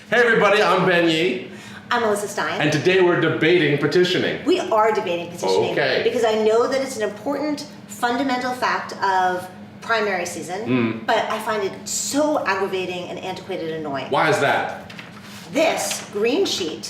Hey everybody, I'm Ben Yee. I'm Elissa Stein. And today we're debating petitioning. We are debating petitioning because I know that it's an important fundamental fact of primary season, but I find it so aggravating and antiquated and annoying. Why is that? This green sheet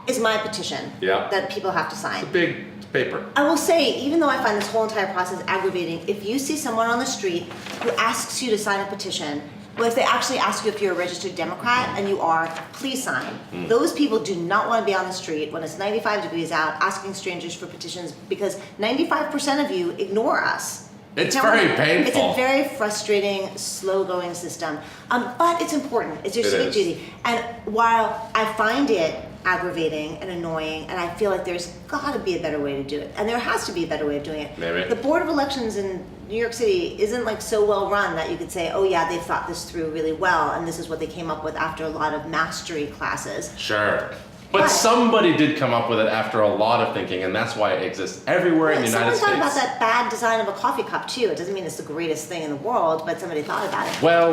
is my petition that people have to sign. It's a big paper. I will say, even though I find this whole entire process aggravating, if you see someone on the street who asks you to sign a petition, well, if they actually ask you if you're a registered Democrat, and you are, please sign. Those people do not want to be on the street when it's 95 degrees out asking strangers for petitions because 95% of you ignore us. It's very painful. It's a very frustrating, slow-going system. But it's important. It's your civic duty. And while I find it aggravating and annoying, and I feel like there's got to be a better way to do it, and there has to be a better way of doing it. Maybe. The Board of Elections in New York City isn't like so well run that you could say, oh yeah, they've thought this through really well, and this is what they came up with after a lot of mastery classes. Sure. But somebody did come up with it after a lot of thinking, and that's why it exists everywhere in the United States. Someone thought about that bad design of a coffee cup too. It doesn't mean it's the greatest thing in the world, but somebody thought about it. Well,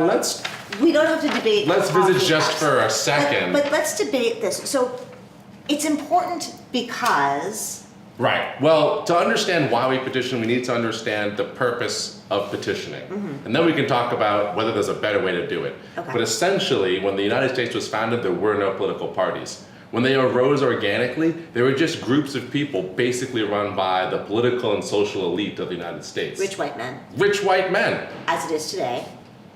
we don't have to debate. Let's visit just for a second. But let's debate this. So it's important because... Right. Well, to understand why we petition, we need to understand the purpose of petitioning. And then we can talk about whether there's a better way to do it. Okay. But essentially, when the United States was founded, there were no political parties. When they arose organically, they were just groups of people basically run by the political and social elite of the United States. Rich white men. Rich white men. As it is today.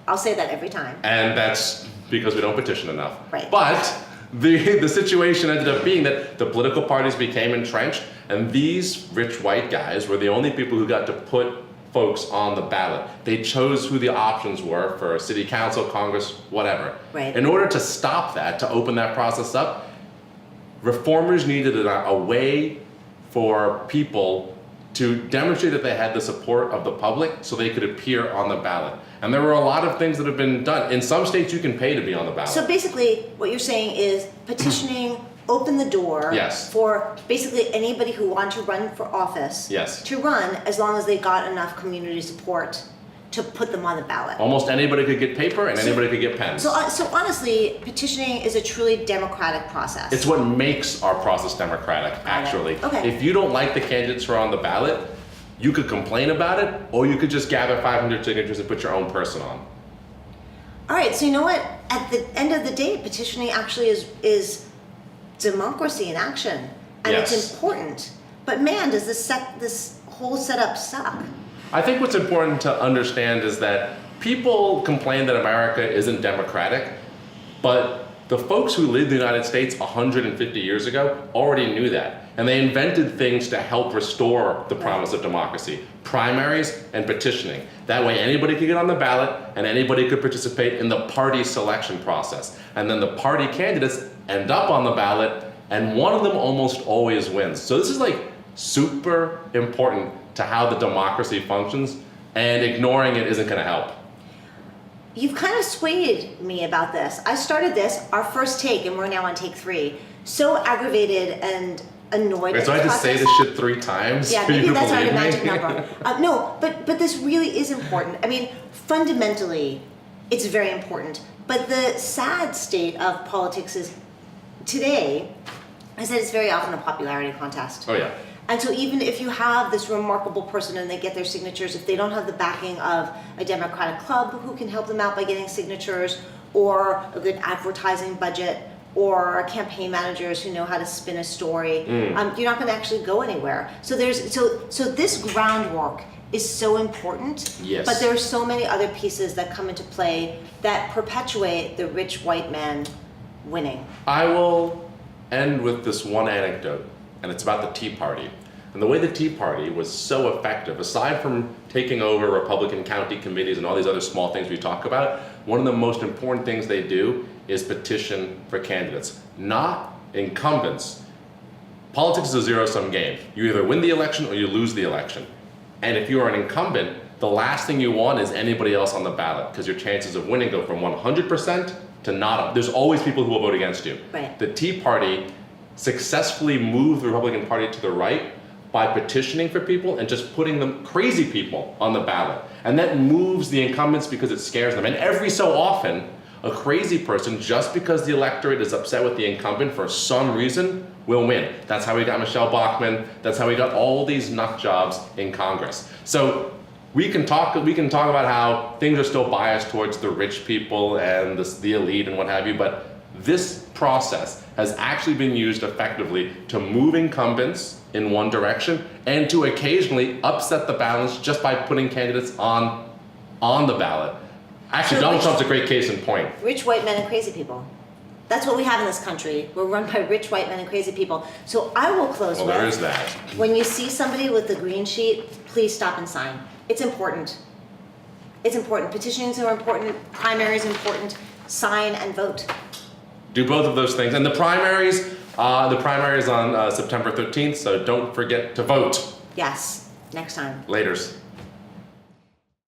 I'll say that every time. And that's because we don't petition enough. Right. But the situation ended up being that the political parties became entrenched, and these rich white guys were the only people who got to put folks on the ballot. They chose who the options were for city council, Congress, whatever. Right. In order to stop that, to open that process up, reformers needed a way for people to demonstrate that they had the support of the public so they could appear on the ballot. And there were a lot of things that have been done. In some states, you can pay to be on the ballot. So basically, what you're saying is petitioning opened the door for basically anybody who wanted to run for office to run as long as they got enough community support to put them on the ballot. Almost anybody could get paper and anybody could get pens. So honestly, petitioning is a truly democratic process. It's what makes our process democratic, actually. Okay. If you don't like the candidates who are on the ballot, you could complain about it, or you could just gather 500 signatures and put your own person on. All right, so you know what? At the end of the day, petitioning actually is democracy in action. And it's important. But man, does this whole setup suck. I think what's important to understand is that people complain that America isn't democratic, but the folks who lived in the United States 150 years ago already knew that. And they invented things to help restore the promise of democracy. Primaries and petitioning. That way anybody could get on the ballot and anybody could participate in the party selection process. And then the party candidates end up on the ballot and one of them almost always wins. So this is like super important to how the democracy functions, and ignoring it isn't going to help. You've kind of swayed me about this. I started this, our first take, and we're now on take 3, so aggravated and annoyed. Wait, so I have to say this shit 3 times? Yeah, maybe that's our magic number. No, but this really is important. I mean, fundamentally, it's very important. But the sad state of politics is today is that it's very often a popularity contest. Oh yeah. And so even if you have this remarkable person and they get their signatures, if they don't have the backing of a Democratic club who can help them out by getting signatures, or a good advertising budget, or campaign managers who know how to spin a story, you're not going to actually go anywhere. So this groundwork is so important, but there are so many other pieces that come into play that perpetuate the rich white man winning. I will end with this one anecdote, and it's about the Tea Party. And the way the Tea Party was so effective, aside from taking over Republican county committees and all these other small things we talk about, one of the most important things they do is petition for candidates, not incumbents. Politics is a zero-sum game. You either win the election or you lose the election. And if you are an incumbent, the last thing you want is anybody else on the ballot, because your chances of winning go from 100% to not. There's always people who will vote against you. Right. The Tea Party successfully moved the Republican Party to the right by petitioning for people and just putting them crazy people on the ballot. And that moves the incumbents because it scares them. And every so often, A crazy person, just because the electorate is upset with the incumbent for some reason, will win. That's how we got Michelle Bachmann. That's how we got all these nut jobs in Congress. So we can talk about how things are still biased towards the rich people and the elite and what have you, but this process has actually been used effectively to move incumbents in one direction and to occasionally upset the balance just by putting candidates on the ballot. Actually, So Donald which- Trump's a great case in point. Rich white men and crazy people. That's what we have in this country. We're run by rich white men and crazy people. So I will close Well, with, there is that. when you see somebody with the green sheet, please stop and sign. It's important. It's important. Petitions are important. Primaries are important. Sign and vote. Do both of those things. And the primary is on September 13th, so don't forget to vote. Yes. Next time. Laters.